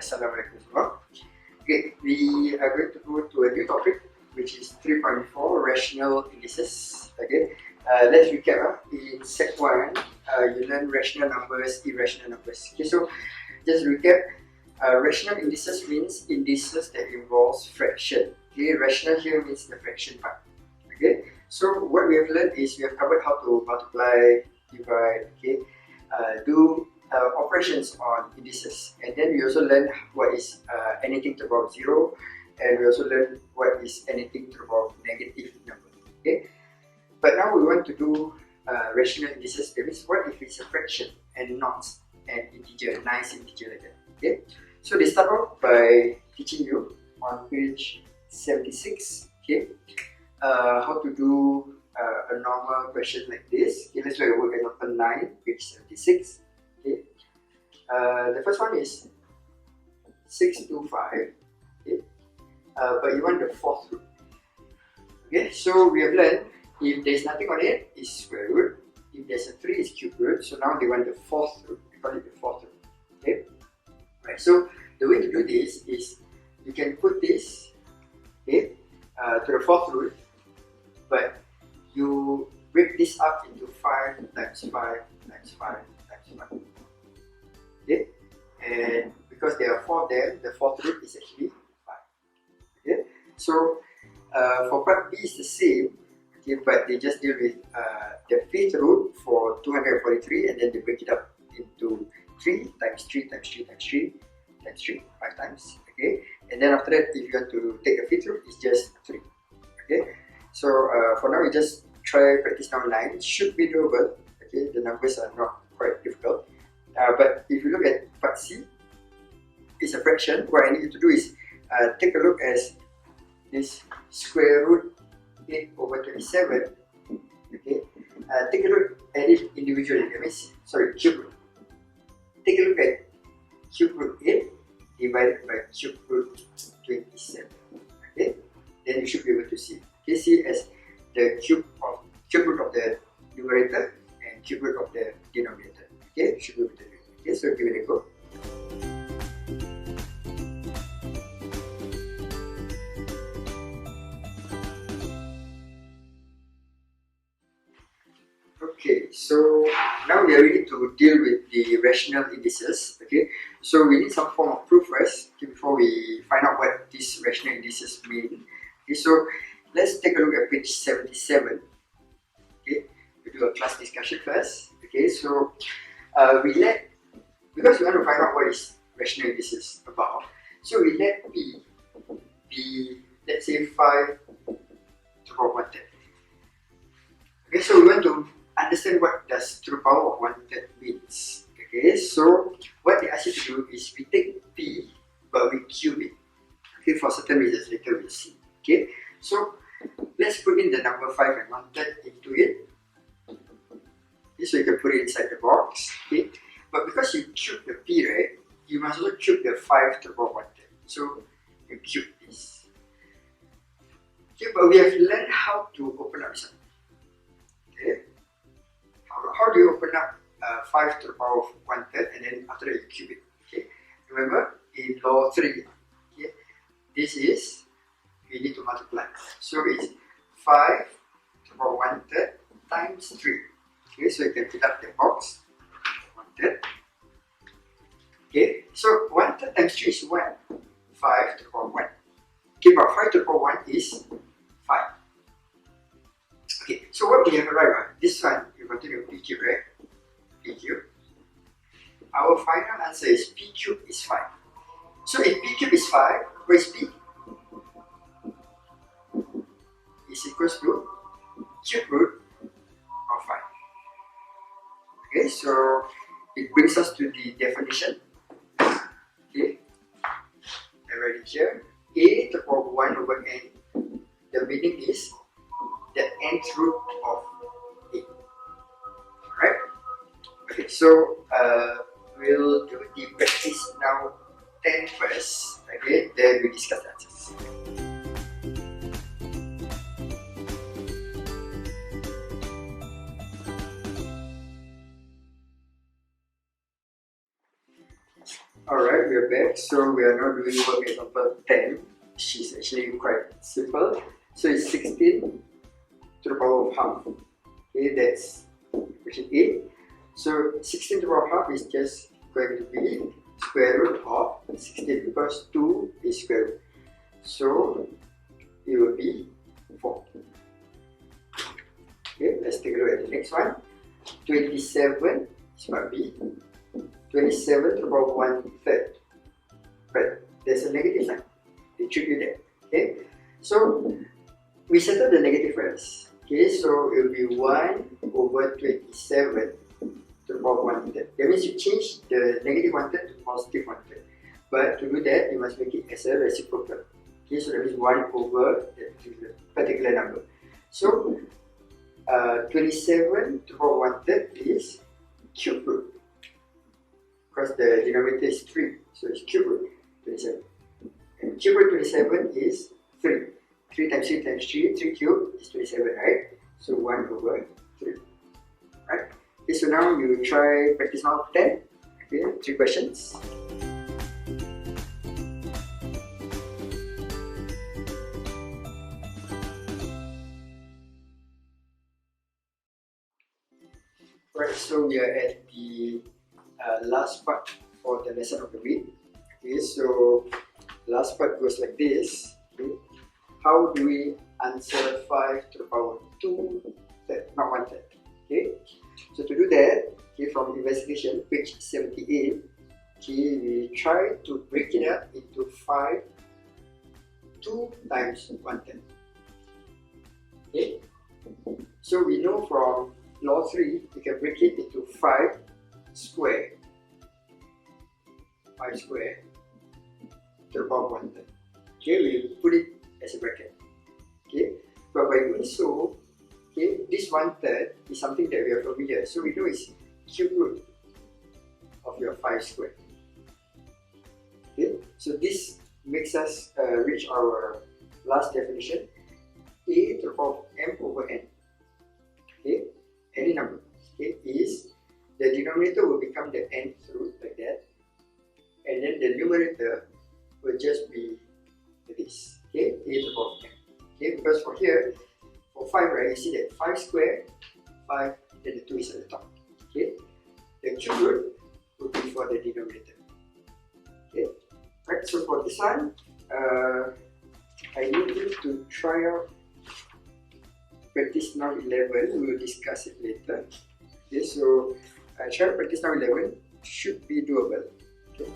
Assalamualaikum semua. Okay, we are going to go to a new topic which is 3.4 rational indices. Okay, let's recap. In Sec 1, you learn rational numbers, irrational numbers. Okay, so just recap. Rational indices means indices that involves fraction. Okay, rational here means the fraction part. Okay, so what we have learned is we have covered how to multiply, divide, okay, do operations on indices, and then we also learn what is anything to the power of 0, and we also learn what is anything to the power of negative number. Okay, but now we want to do rational indices. That means what if it's a fraction and not an integer, a nice integer like that. Okay, so they start off by teaching you on page 76. Okay, how to do a normal question like this. Okay, let's look at work example 9, page 76. Okay, the first one is 625. Okay, but you want the fourth root. Okay, so we have learned if there's nothing on it, it's square root. If there's a 3, it's cube root. So now they want the fourth root. We call it the fourth root. Okay, right. So the way to do this is you can put this, okay, to the fourth root, but you break this up into 5 times 5 times 5 times 5. Okay, and because there are 4 there, the fourth root is actually 5. Okay, so for part B is the same, okay, but they just deal with the fifth root for 243, and then they break it up into 3 times 3 times 3 times 3 times 3, 5 times. Okay, and then after that, if you want to take a fifth root, it's just 3. Okay, so for now, we just try practice now 9. Should be doable. Okay, the numbers are not quite difficult. But if you look at part C, it's a fraction. What I need you to do is take a look at this square root 8 over 27. Okay, take a look at it individually. That means, sorry, cube root. Take a look at cube root 8 divided by cube root 27. Okay, then you should be able to see. Okay, see as the cube root of the numerator and cube root of the denominator. Okay, you should be able to do it. Okay, so give it a go. Okay, so now we are ready to deal with the rational indices. Okay, so we need some form of proof first, okay, before we find out what these rational indices mean. Okay, so let's take a look at page 77. Okay, we do a class discussion first. Okay, so because we want to find out what is rational indices about, so we let P be, let's say, 5 to the power of 1/3. Okay, so we want to understand what does to the power of 1/3 means. Okay, so what they ask you to do is we take P but we cube it. Okay, for certain reasons later we'll see. Okay, so let's put in the number 5 and 1/3 into it. Okay, so you can put it inside the box. Okay, but because you cube the P, right, you must also cube the 5 to the power of 1/3. So you cube this. Okay, but we have learned how to open up this one. Okay, how do you open up 5 to the power of 1/3 and then after that you cube it? Okay, remember in law 3, okay, this is, we need to multiply. So it's 5 to the power 1/3 times 3. Okay, so you can fill up the box. 1/3. Okay, so 1/3 times 3 is 1. 5 to the power 1. Okay, but 5 to the power 1 is 5. Okay, so what we have arrived at, this one, you continue P cube, right? P cube. Our final answer is P cube is 5. So if P cube is 5, what is P? Is equals to cube root of 5. Okay, so it brings us to the definition. Okay, I write it here. A to the power 1 over n. The meaning is the nth root of A. Alright? Okay, so we'll do the practice now 10 first. Okay, then we discuss the answers. Alright, Alright, we are back. So we are now doing work example 10, which is actually quite simple. So it's 16 to the power of half. Okay, that's question A. So 16 to the power of half is just going to be square root of 16 because 2 is square root. So it will be 4. Okay, let's take a look at the next one. 27 is part B. 27 to the power of 1/3. But there's a negative sign. They treat you there. Okay, so we settle the negative first. Okay, so it will be 1/27 to the power of 1/3. That means you change the negative 1/3 to positive 1/3. But to do that, you must make it as a reciprocal. Okay, so that means 1 over that particular number. So 27 to the power of 1/3 is cube root. Because the denominator is 3, so it's cube root 27. And cube root 27 is 3. 3 times 3 times 3, 3 cube is 27, right? So 1 over 3. Right? Okay, so now you try practice now 10. Okay, 3 questions. Right, so we are at the last part for the lesson of the week. Okay, so last part goes like this. Okay. How do we answer 5 to the power of 2 third, not 1/3? Okay, so to do that, okay, from investigation, page 78, okay, we try to break it up into 5, 2 times 1/3. Okay, so we know from law 3, we can break it into 5 square. 5 square to the power of 1/3. Okay, we put it as a bracket. Okay, but by doing so, okay, this 1/3 is something that we are familiar. So we know it's cube root of your 5 square. Okay, so this makes us reach our last definition. A to the power of m over n. Okay, any number. Okay, is the denominator will become the nth root like that, and then the numerator will just be this. Okay, a to the power of m. Okay, because for here, for 5, right, you see that 5 square, 5, then the 2 is at the top. Okay, the cube root will be for the denominator. Okay, right, so for this one, I need you to try out practice now 11. We will discuss it later. Okay, so try practice now 11 should be doable. Okay.